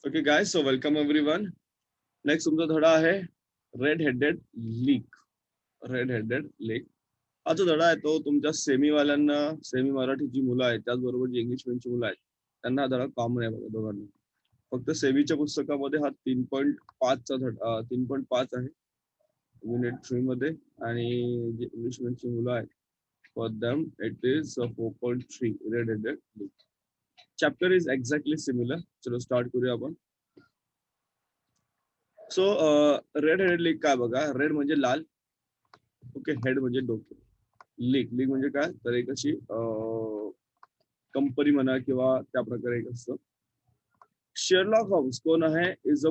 Okay, guys, so welcome everyone. Next तुमचा धडा आहे red headed leak. Red headed leak हा जो धडा आहे तो तुमच्या सेमी वाल्यांना, सेमी मराठी जी मुलं आहेत त्याचबरोबर जी इंग्लिश मीडियमची मुलं आहेत त्यांना हा धडा कॉमन आहे बघा दोघांना. फक्त सेमीच्या पुस्तकामध्ये हा 3.5चा धडा 3.5 आहे युनिट 3 मध्ये, आणि जी इंग्लिश मीडियमची मुलं आहेत for them it is 4.3 red headed leak. Chapter is exactly similar. चलो स्टार्ट करूया आपण. सो रेड हेडेड लीक काय बघा, रेड म्हणजे लाल, ओके, हेड म्हणजे डोके, लीक लीक म्हणजे काय तर एक अशी कंपनी म्हणा किंवा त्या प्रकारे एक असतं. शेरलॉक होम्स कोण आहे? Is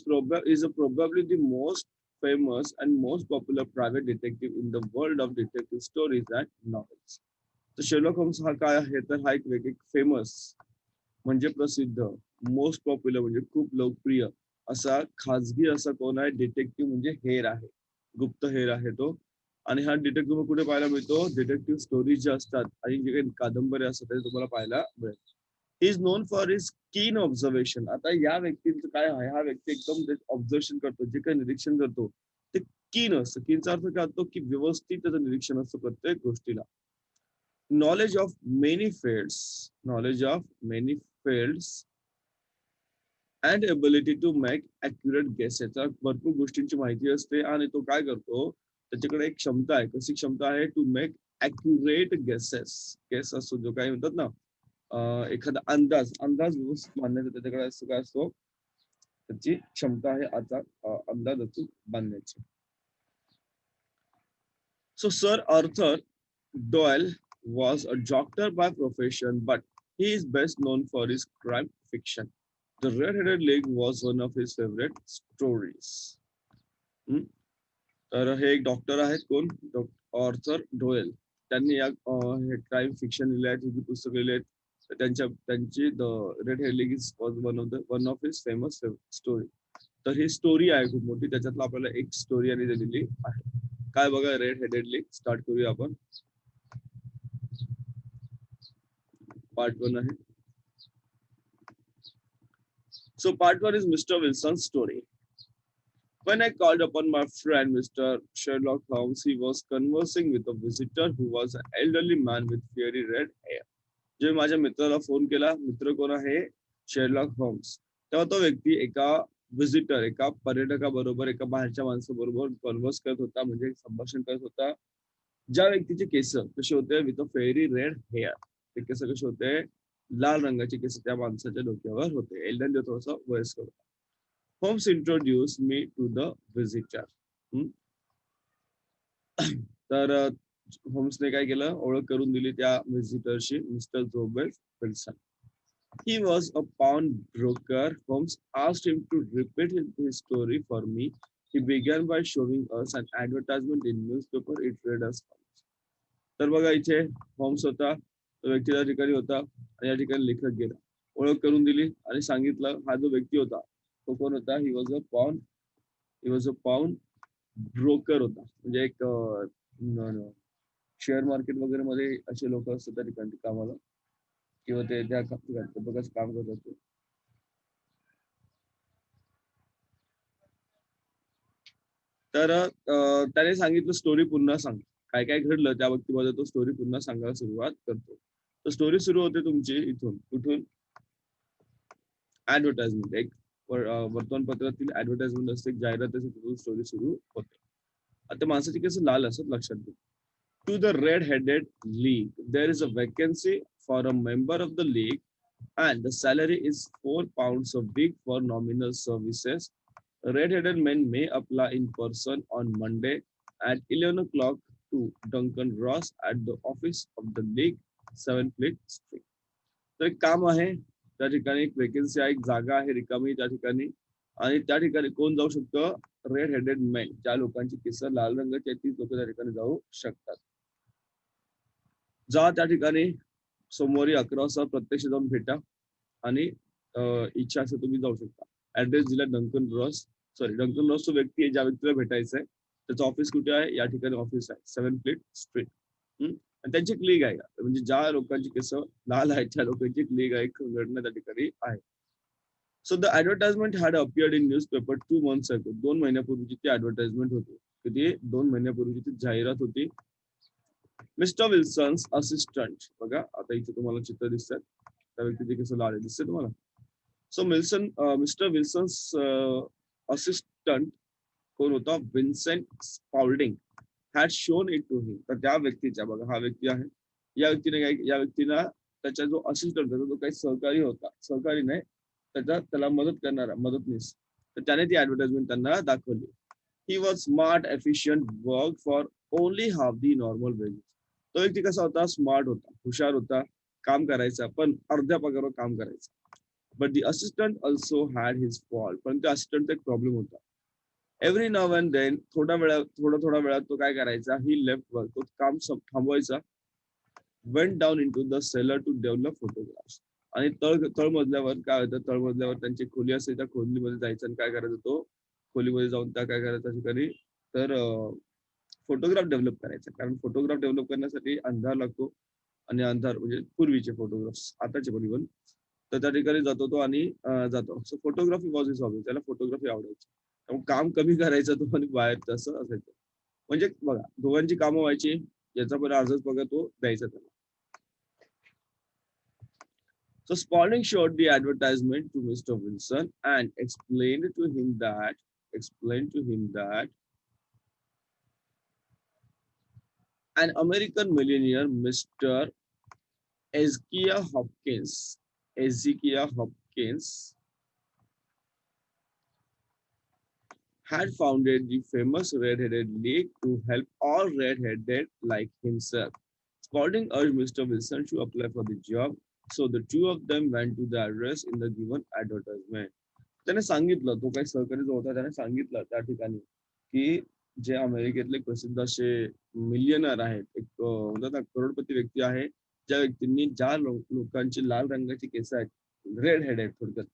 probably the most famous and most popular private detective in the world of detective stories and novels. तर शेरलॉक होम्स हा काय आहे तर हा एक वेगळी फेमस म्हणजे प्रसिद्ध, मोस्ट पॉप्युलर म्हणजे खूप लोकप्रिय असा खाजगी असा कोण आहे डिटेक्टिव्ह म्हणजे हेर आहे, गुप्त हेर आहे तो. आणि हा डिटेक्टिव्ह कुठे पाहायला मिळतो? डिटेक्टिव्ह स्टोरीज ज्या असतात आणि जे काही कादंबरी असतात ते तुम्हाला पाहायला मिळेल. He is non for his कीन ऑब्झर्वेशन. आता या व्यक्तीचं काय आहे, हा व्यक्ती एकदम ऑब्झर्वेशन करतो, जे काही निरीक्षण करतो ते कीन असतं. कीनचा अर्थ काय होतो की व्यवस्थित त्याचं निरीक्षण असतं प्रत्येक गोष्टीला. Knowledge of many fields, knowledge of many fields and ability to make accurate guesses. त्याला भरपूर गोष्टींची माहिती असते आणि तो काय करतो, त्याच्याकडे एक क्षमता आहे. कशी क्षमता आहे? To make accurate guesses. Guess असतो जो काय म्हणतात ना, एखादा अंदाज अंदाज व्यवस्थित मांडण्याचा त्याच्याकडे असं काय असतो, त्याची क्षमता आहे आता अंदाज अचूक बांधण्याची. So Sir Arthur Doyle was a doctor by profession, but he is best known for his crime fiction. The Red-Headed League was one of his favorite stories. हम्म? तर हे एक डॉक्टर आहेत कोण? Arthur Doyle. त्यांनी या क्राईम फिक्शन लिहिले आहेत, ही पुस्तक लिहिले आहेत. तर त्यांची the red head league is one of his famous story. तर ही स्टोरी आहे खूप मोठी, त्याच्यातलं आपल्याला एक स्टोरी आणि दिलेली आहे. काय बघा, रेड हेडेड लीग स्टार्ट करूया आपण. पार्ट 1 आहे. So part 1 is Mr. Wilson's story. When I called upon my friend Mr. Sherlock Holmes, he was conversing with a visitor who was an elderly man with fiery red hair. जेव्हा माझ्या मित्राला phone केला, मित्र कोण आहे? Sherlock Holmes. तेव्हा तो व्यक्ती एका विजिटर, एका पर्यटकाबरोबर, एका बाहेरच्या माणसाबरोबर कन्वर्स करत होता, म्हणजे संभाषण करत होता. ज्या व्यक्तीचे केस कसे होते? With a ferry red hair. ते केस कसे होते? लाल रंगाचे केस त्या माणसाच्या डोक्यावर होते. एल्डरली थोडासा वयस्कर होता. Holmes introduce me to the visitor. तर होम्सने काय केलं? ओळख करून दिली त्या विजिटरशी, mister Jabez Wilson. He was a pawnbroker. Holmes asked him to repeat his story for me. He began by showing us an advertisement in newspaper. It read as follows. तर बघा इथे होम्स होता, तो व्यक्ती त्या ठिकाणी होता आणि या ठिकाणी लेखक गेला, ओळख करून दिली आणि सांगितलं हा जो व्यक्ती होता तो कोण होता? He was a pound broker होता, म्हणजे एक शेअर मार्केट वगैरे मध्ये असे लोक असतात त्या ठिकाणी कामाला, किंवा ते त्या बघाच काम करत असतो. तर त्याने सांगितलं स्टोरी पुन्हा सांग, काय काय घडलं त्या व्यक्तीमध्ये तो स्टोरी पुन्हा सांगायला सुरुवात करतो. तर स्टोरी सुरू होते तुमची इथून, कुठून? ऍडव्हर्टाइजमेंट, एक वर्तमानपत्रातील ऍडव्हर्टाइजमेंट असते, एक जाहिरात असते, तिथून स्टोरी सुरू होते. आता माणसाची कसं लाल असत लक्षात घ्या. To the Red-Headed League, there is a vacancy for a member of the league, and the salary is £4 a week for nominal services. Red-headed men may apply in person on Monday at 11 o'clock to Duncan Ross at the office of the league, 7 Fleet Street. तर एक काम आहे त्या ठिकाणी, एक vacancy आहे, एक जागा आहे रिकामी त्या ठिकाणी, आणि त्या ठिकाणी कोण जाऊ शकतं? Red headed man. ज्या लोकांची केस लाल रंगाची आहेत तीच लोक त्या ठिकाणी जाऊ शकतात. जा त्या ठिकाणी सोमवारी 11 वाजता प्रत्यक्ष जाऊन भेटा, आणि इच्छा असेल तुम्ही जाऊ शकता. ऍड्रेस दिला डंकन रॉस. डंकन रॉस तो व्यक्ती आहे ज्या व्यक्तीला भेटायचं आहे. त्याचं ऑफिस कुठे आहे? या ठिकाणी ऑफिस आहे, 7 फ्लीट स्ट्रीट. आणि त्यांची एक लीग आहे, म्हणजे ज्या लोकांची केस लाल आहेत त्या लोकांची एक लीग आहे, घटना त्या ठिकाणी आहे. So the advertisement had appeared in newspaper 2 months ago. 2 महिन्यापूर्वीची ती ऍडव्हर्टाइजमेंट होती. किती 2 महिन्यापूर्वीची ती जाहिरात होती. मिस्टर विल्सन्स असिस्टंट बघा आता इथे तुम्हाला चित्र दिसतात त्या व्यक्ती कसं लावले दिसते तुम्हाला. सो मिस्टर विल्सन्स असिस्टंट कोण होता Vincent Spaulding had shown it to him. तर त्या व्यक्तीच्या बघा हा व्यक्ती आहे या व्यक्तीने काय या व्यक्तीला त्याचा जो असिस्टंट होता जो काही सहकारी होता सहकारी नाही त्याला मदत करणारा मदतनीस तर त्याने ती ऍडव्हर्टाइजमेंट त्यांना दाखवली. He was smart efficient work for only half the normal wedges. तो व्यक्ती कसा होता स्मार्ट होता हुशार होता काम करायचा पण अर्ध्या पगारावर काम करायचा. But the assistant also had his fault. पण त्या असिस्टंटचा एक प्रॉब्लेम होता. एव्हरी नाव अँड देन थोडा वेळात तो काय करायचा ही लेफ्ट वर्क तो काम थांबवायचा. Went down into the cellar to develop photographs. आणि तळमजल्यावर काय होतं तळमजल्यावर त्यांची खोली असेल त्या खोलीमध्ये जायचं आणि काय करायचं तो खोलीमध्ये जाऊन त्या काय करायचं ठिकाणी तर फोटोग्राफ डेव्हलप करायचा. कारण फोटोग्राफ डेव्हलप करण्यासाठी अंधार लागतो आणि अंधार म्हणजे पूर्वीचे फोटोग्राफ्स आताचे पण इव्हन तर त्या ठिकाणी जातो तो आणि जातो. So photography was is hobby. त्याला फोटोग्राफी आवडायची त्यामुळे काम कमी करायचं तो आणि बाहेर तसं असायचं. म्हणजे बघा दोघांची कामं व्हायची याचा पण अर्जच बघा तो द्यायचा त्याला. So Spalding showed the advertisement to Mr. Wilson and explained to him that an American millionaire, Mr. Ezekiah Hopkins, had founded the famous red-headed league to help all red-headed like himself. Spalding urged Mr. Wilson to apply for the job, so the two of them went to the address in the given advertisement. त्याने सांगितलं तो काही सहकारी जो होता त्याने सांगितलं त्या ठिकाणी की जे अमेरिकेतले प्रसिद्ध असे मिलियनर आहेत एक म्हणतात ना करोडपती व्यक्ती आहे ज्या व्यक्तींनी ज्या लोकांची लाल रंगाची केस आहेत रेड हेड आहेत थोडक्यात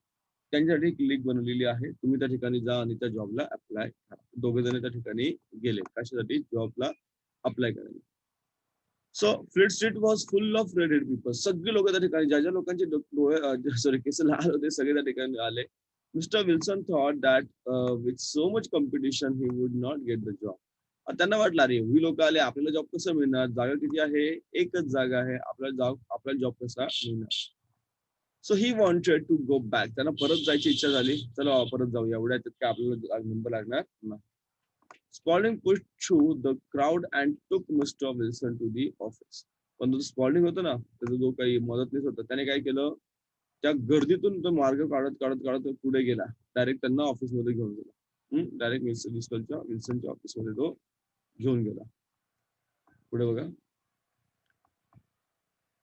त्यांच्यासाठी एक लीग बनवलेली आहे. तुम्ही त्या ठिकाणी जा आणि त्या जॉबला अप्लाय करा. दोघे जण त्या ठिकाणी गेले कशासाठी जॉबला अप्लाय करायला. So fleet street was full of red head people. सगळे लोक त्या ठिकाणी ज्या ज्या लोकांचे डोळे सॉरी केस लाल होते सगळे त्या ठिकाणी आले. Mister Wilson thought that with so much competition he would not get the job. त्यांना वाटलं अरे एवढी लोक आले आपल्याला जॉब कसं मिळणार जागा किती आहे एकच जागा आहे आपल्याला जॉब कसा मिळणार. So he wanted to go back. त्यांना परत जायची इच्छा झाली चला परत जाऊया एवढ्या काय आपल्याला नंबर लागणार नाही. Spalding pushed through the crowd and took Mr. Wilson to the office. पण जो स्पॉल्डिंग होता ना त्याचा जो काही मदतनीस होता त्याने काय केलं त्या गर्दीतून तो मार्ग काढत काढत काढत पुढे गेला डायरेक्ट त्यांना ऑफिसमध्ये घेऊन गेला. डायरेक्ट विल्सनच्या ऑफिसमध्ये तो घेऊन गेला. पुढे बघा.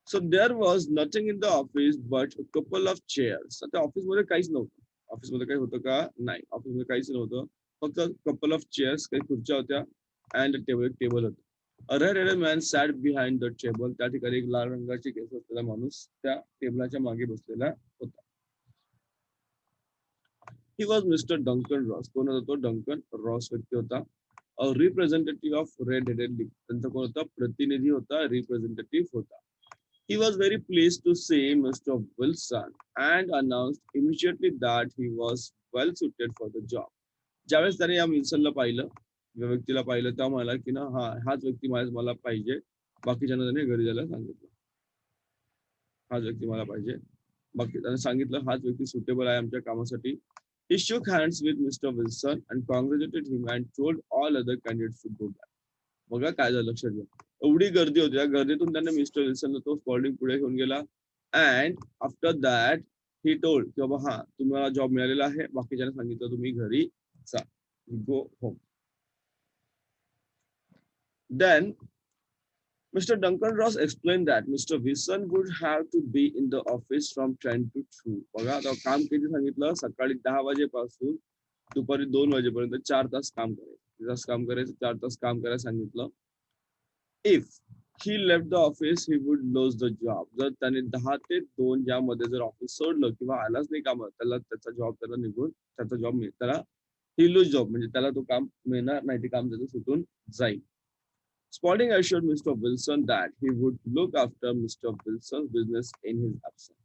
So there was nothing in the office but a couple of chairs. आता ऑफिसमध्ये काहीच नव्हतं. ऑफिसमध्ये काही होतं का नाही ऑफिसमध्ये काहीच नव्हतं फक्त कपल ऑफ चेअर्स काही खुर्च्या होत्या अँड टेबल होतं. A red-headed man sat behind the table. त्या ठिकाणी एक लाल रंगाची केस असलेला माणूस त्या टेबलाच्या मागे बसलेला होता. He was Mr. Duncan Ross. कोण होता तो डंकन रॉस व्यक्ती होता. A representative of red-headed league. त्यांचा कोण होता प्रतिनिधी होता रिप्रेझेंटेटिव्ह होता. He was very pleased to see Mr. Wilson and announced immediately that he was well suited for the job. ज्यावेळेस त्याने या विल्सनला पाहिलं या व्यक्तीला पाहिलं तेव्हा म्हणाला की ना हाच व्यक्ती मला पाहिजे. बाकीच्यांना त्याने घरी जायला सांगितलं हाच व्यक्ती मला पाहिजे. बाकी त्याने सांगितलं हाच व्यक्ती सुटेबल आहे आमच्या कामासाठी. He shook hands with Mr. Wilson and congratulated him and told all other candidates to go back. बघा काय झालं लक्षात घ्या एवढी गर्दी होती त्या गर्दीतून त्यांना मिस्टर विल्सनला तो स्पॉल्डिंग पुढे घेऊन गेला and after that he told की बाबा हा तुम्हाला जॉब मिळालेला आहे बाकीच्यांना सांगितलं तुम्ही घरी जा go home. Then Mr. Duncan Ross explained that Mr. Wilson would have to be in the office from 10 to 2. बघा आता काम किती सांगितलं सकाळी 10 वाजेपासून दुपारी 2 वाजेपर्यंत 4 तास काम करायचं 4 तास काम करायला सांगितलं. If he left the office he would lose the job. जर त्याने 10 ते 2 ज्यामध्ये जर ऑफिस सोडलं किंवा आलाच नाही कामात त्याला त्याचा जॉब त्याला निघून त्याचा जॉब त्याला ही लूज जॉब म्हणजे त्याला तो काम मिळणार नाही ते काम त्याचं सुटून जाईल. Spalding assured Mr. Wilson that he would look after Mr. Wilson's business in his absence.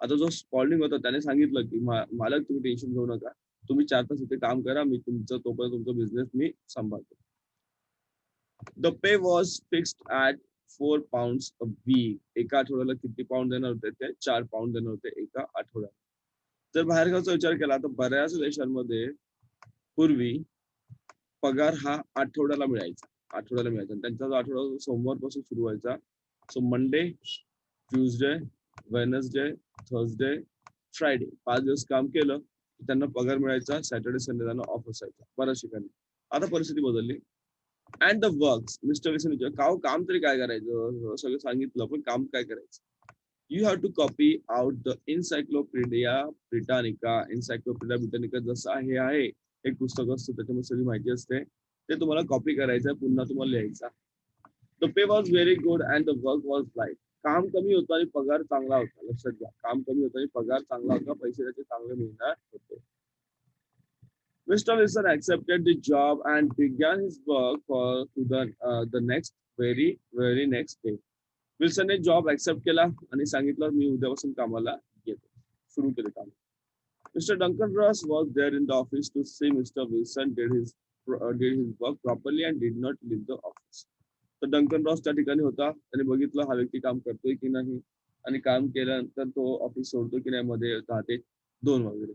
आता जो स्पॉल्डिंग होता त्याने सांगितलं की मालक तुम्ही टेन्शन घेऊ नका, तुम्ही 4 तास इथे काम करा, मी तुमचं तोपर्यंत तुमचा बिझनेस मी सांभाळतो. The pay was fixed at £4 a week. एका आठवड्याला किती पाऊंड देणार होते ते? 4 पाऊंड देणार होते एका आठवड्यात. जर बाहेरगावचा विचार केला तर बऱ्याच देशांमध्ये पूर्वी पगार हा आठवड्याला मिळायचा. आणि त्यांचा जो आठवडा सोमवारपासून सुरू व्हायचा. So Monday, Tuesday, Wednesday, Thursday, Friday 5 दिवस काम केलं की त्यांना पगार मिळायचा. सॅटर्डे संडे त्यांना ऑफ असायचा बऱ्याच ठिकाणी. आता परिस्थिती बदलली. And the works mister Wilson विचार काम तरी काय करायचं? सगळं सांगितलं पण काम काय करायचं? You have to copy out the Encyclopedia Britannica जसं हे आहे एक पुस्तक असतं त्याच्यामध्ये सगळी माहिती असते. ते तुम्हाला कॉपी करायचं पुन्हा तुम्हाला लिहायचा. The pay was very good and the work was light. काम कमी होतं आणि पगार चांगला होता. लक्षात घ्या. काम कमी होतं आणि पगार चांगला होता. पैसे त्याचे चांगले मिळणार होते. Mr. Wilson accepted the job and began his work for the next very next day. विल्सनने जॉब ऍक्सेप्ट केला आणि सांगितलं मी उद्यापासून कामाला येतो. सुरू केले काम. Mr. Duncan Ross was there in the office to see Mr. Wilson did his work properly and did not leave the office. तर डंकन रॉस त्या ठिकाणी होता. त्याने बघितलं हा व्यक्ती काम करतोय की नाही आणि काम केल्यानंतर तो ऑफिस सोडतो की नाही मध्ये 10 ते 2 वगैरे.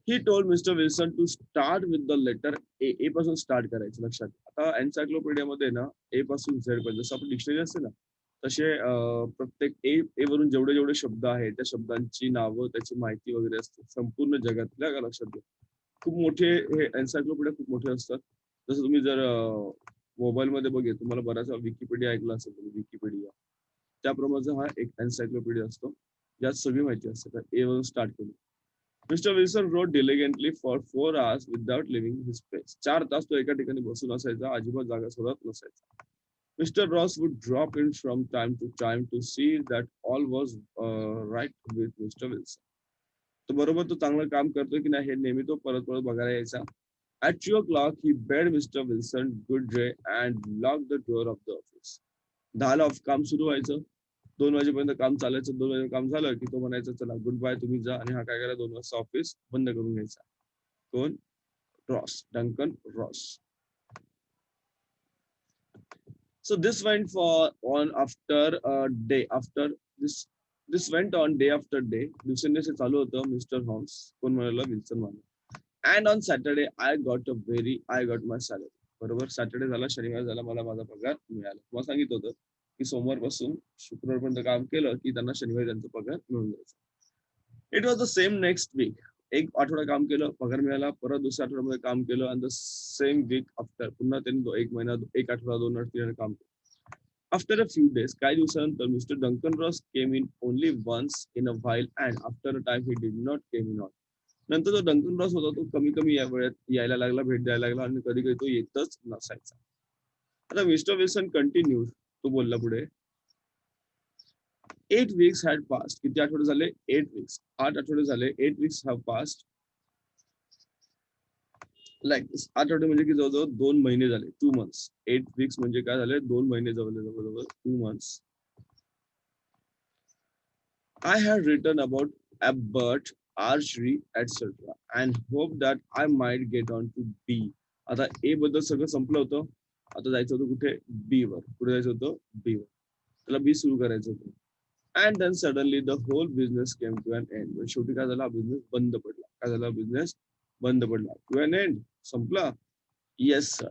He told Mr. Wilson to start with the letter A. A पासून स्टार्ट करायचं लक्षात. आता एन्सायक्लोपीडिया मध्ये ना ए पासून झेड पर्यंत जसं आपण डिक्शनरी असते ना तसे प्रत्येक ए वरून जेवढे जेवढे शब्द आहेत त्या शब्दांची नावं त्याची माहिती वगैरे असते संपूर्ण जगातल्या का लक्षात घ्या. खूप मोठे हे एन्सायक्लोपीडिया खूप मोठे असतात. जसं तुम्ही जर मोबाईल मध्ये बघेल तुम्हाला बराचसा विकिपीडिया ऐकला असेल तुम्ही विकिपीडिया त्याप्रमाणे हा एक एन्सायक्लोपीडिया असतो यात सगळी माहिती असते. तर ए वरून स्टार्ट केली. Mr. Wilson wrote diligently for 4 hours without leaving his place. 4 तास तो एका ठिकाणी बसून असायचा, अजिबात जागा सोडत नसायचा. Mr. Ross would drop in from time to time to see that all was right with Mr. Wilson. तो बरोबर तो चांगलं काम करतोय की नाही हे नेहमी तो परत परत बघायला यायचा. At 2 o'clock, he bade Mr. Wilson good day and locked the door of the office. 10ला काम सुरू व्हायचं. 2 वाजेपर्यंत काम चालायचं. 2 वाजे काम झालं की तो म्हणायचा चला गुड बाय तुम्ही जा आणि हा काय करा 2 वाजता ऑफिस बंद करून घ्यायचा. कोण? रॉस, डंकन Ross. So this went for on after day after this went on day after day. दिवसेंदिवस चालू होतं. मिस्टर हॉम्स कोण म्हणाला विल्सन म्हणाला. And on Saturday I got my salary. बरोबर सॅटर्डे झाला शनिवार झाला मला माझा पगार मिळाला. मला सांगितलं होतं की सोमवारपासून शुक्रवारपर्यंत काम केलं की त्यांना शनिवारी त्यांचा पगार मिळून जायचा. It was the same next week. एक आठवडा काम केलं पगार मिळाला. परत दुसऱ्या आठवड्यामध्ये काम केलं आणि द सेम वीक आफ्टर पुन्हा त्यांनी 1 महिना 1 आठवडा 2 आठवड्याने काम केलं. आफ्टर अ फ्यू डेज काही दिवसानंतर mister Duncan Ross came in only once in a while and after a time he did not came in on. नंतर जो डंकन रॉस होता तो कमी कमी या वेळेत यायला लागला भेट द्यायला लागला आणि कधी कधी तो येतच नसायचा. आता मिस्टर विल्सन कंटिन्यू तो बोलला पुढे. 8 weeks had passed. किती आठवडे झाले? 8 weeks. 8 आठवडे झाले. 8 weeks have passed. लाईक 8 आठवडे म्हणजे की जवळजवळ 2 महिने झाले. 2 months. 8 weeks म्हणजे काय झाले? 2 महिने जवळजवळ 2 months. I had written about Abbott, archery, etc. and hope that I might get on to B. आता A बद्दल सगळं संपलं होतं. आता जायचं होतं कुठे? B वर. कुठे जायचं होतं? B वर. त्याला B सुरू करायचं होतं. And then suddenly the whole business came to an end. शेवटी काय झाला? बिझनेस बंद पडला. काय झाला? बिझनेस बंद पडला. To an end. संपला? Yes, sir.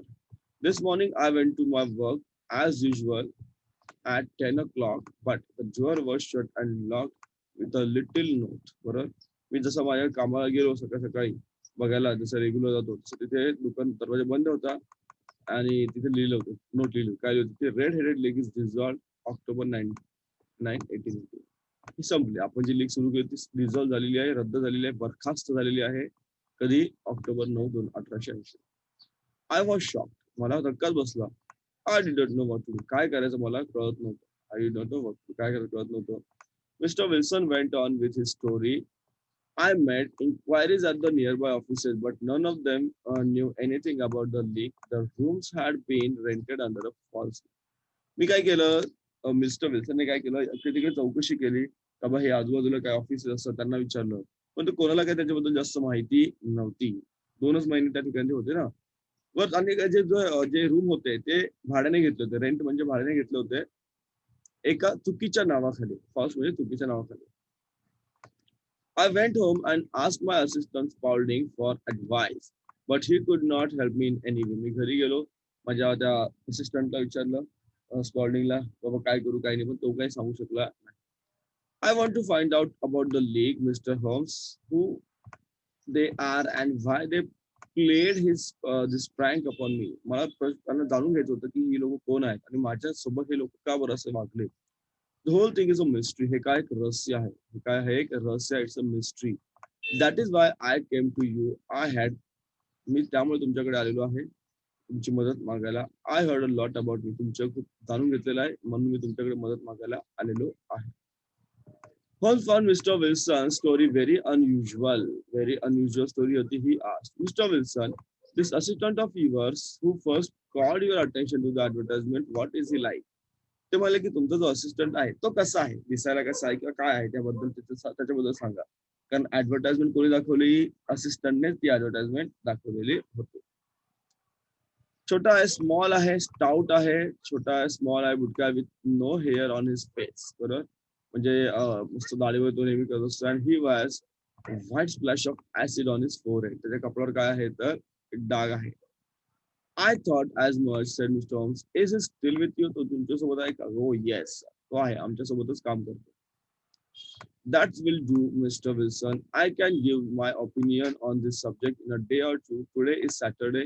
This morning I went to my work as usual at 10 o'clock, but the door was shut and locked with a little note. बरोबर? मी जसं माझ्या कामाला गेलो सकाळी सकाळी बघायला जसं रेग्युलर जातो तसं तिथे दुकान दरवाजा बंद होता आणि तिथे लिहिलं होतं नोट लिहिलं काय लिहिलं red headed leg is dissolve October 9/1880. ही संपली. आपण जी लीग सुरू केली ती डिझॉल्व झालेली आहे, रद्द झालेली आहे, बरखास्त झालेली आहे. कधी? October 9, 1880. I was shock. मला धक्काच बसला. I didn't know what to do. काय करायचं मला कळत नव्हतं. I didn't know what to काय करायचं कळत नव्हतं. Mister Wilson went on with his story. I made inquiries at the nearby offices, but none of them knew anything about the leak. The rooms had been rented under a false. मी काय केलं? Mister विल्सनने काय केलं? तिकडे चौकशी केली का बा हे आजूबाजूला काय ऑफिस असतं त्यांना विचारलं, पण ते कोणाला काही त्याच्याबद्दल जास्त माहिती नव्हती. 2च महिने त्या ठिकाणी होते ना. वर आणि जे रूम होते ते भाड्याने घेतले होते. रेंट म्हणजे भाड्याने घेतले होते. एका चुकीच्या नावाखाली. फर्स्ट म्हणजे चुकीच्या नावाखाली. I went home and asked my assistant Spalding for advice, but he could not help me in any way. मी घरी गेलो, माझ्या त्या असिस्टंटला विचारलं स्पॉल्डिंगला, बाबा काय करू काय नाही, पण तो काही सांगू शकला नाही. I want to find out about the league, Mr. Holmes, who they are and why they played this prank upon me. मला त्यांना जाणून घ्यायचं होतं की ही लोक कोण आहेत आणि माझ्यासोबत हे लोक का बरं असे वागले. The whole thing is a mystery. हे काय एक रहस्य आहे. हे काय आहे एक रहस्य आहे. It's a mystery. That is why I came to you. मी त्यामुळे तुमच्याकडे आलेलो आहे. तुमची मदत मागायला. I heard a lot about you. तुमचं खूप जाणून घेतलेलं आहे म्हणून मी तुमच्याकडे मदत मागायला आलेलो आहे. Holmes found Mr. Wilson's story very unusual story होती. He asked, Mr. Wilson, this assistant of yours who first called your attention to the advertisement, what is he like? ते म्हणाले की तुमचा जो असिस्टंट आहे तो कसा आहे, दिसायला कसा आहे किंवा काय आहे त्याबद्दल त्याच्याबद्दल सांगा. कारण ऍडव्हर्टाइजमेंट कोणी दाखवली, असिस्टंटने ती ऍडव्हर्टाइजमेंट दाखवलेली होती. छोटा आहे, स्मॉल आहे, स्टाउट आहे, छोटा आहे, स्मॉल आहे, बुटका with no hair on his face. बरोबर, म्हणजे मस्त दाढीवर तो नेहमी करत असतो. And he was white splash of acid on his forehead. त्याच्या कपड्यावर काय आहे तर एक डाग आहे. I thought as much, said Mr. Holmes. Is he still with you? तो तुमच्यासोबत आहे का? Oh yes, तो आहे, आमच्यासोबतच काम करतो. That will do, Mr. Wilson. I can give my opinion on this subject in a day or two. Today is Saturday,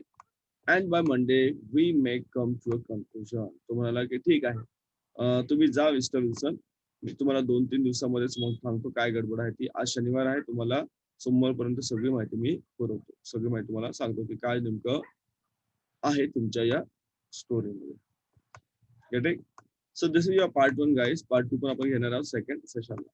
and by Monday we may come to a conclusion. तो म्हणाला की ठीक आहे, तुम्ही जा मिस्टर विल्सन. मी तुम्हाला 2-3 दिवसामध्येच मग सांगतो काय गडबड आहे ती. आज शनिवार आहे, तुम्हाला सोमवारपर्यंत सगळी माहिती मी पुरवतो. सगळी माहिती तुम्हाला सांगतो की काय नेमकं आहे तुमच्या या स्टोरीमध्ये. Get it? So this is your part 1 guys. Part 2 पण आपण घेणार आहोत सेकंड सेशनला.